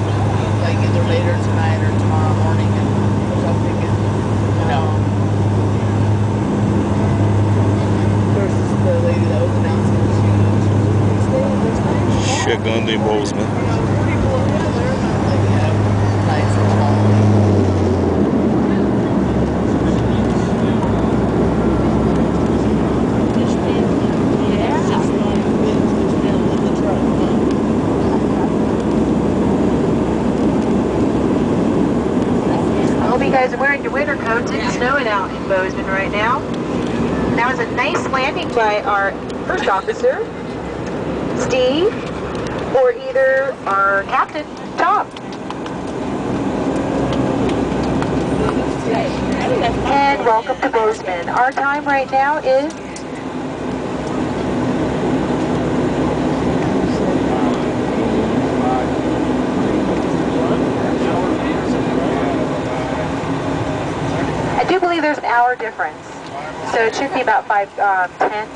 like either later tonight or tomorrow morning, and so I'm thinking, of course, the lady that was announcing, she was staying this night. Shit, Gundy Bozeman. People, yeah, they're not like, nice and tall. I hope you guys are wearing your winter coats. It's snowing out in Bozeman right now. That was a nice landing by our first officer, Steve, or either our captain, Tom. And welcome to Bozeman. Our time right now is I do believe there's an hour difference, so it should be about 10.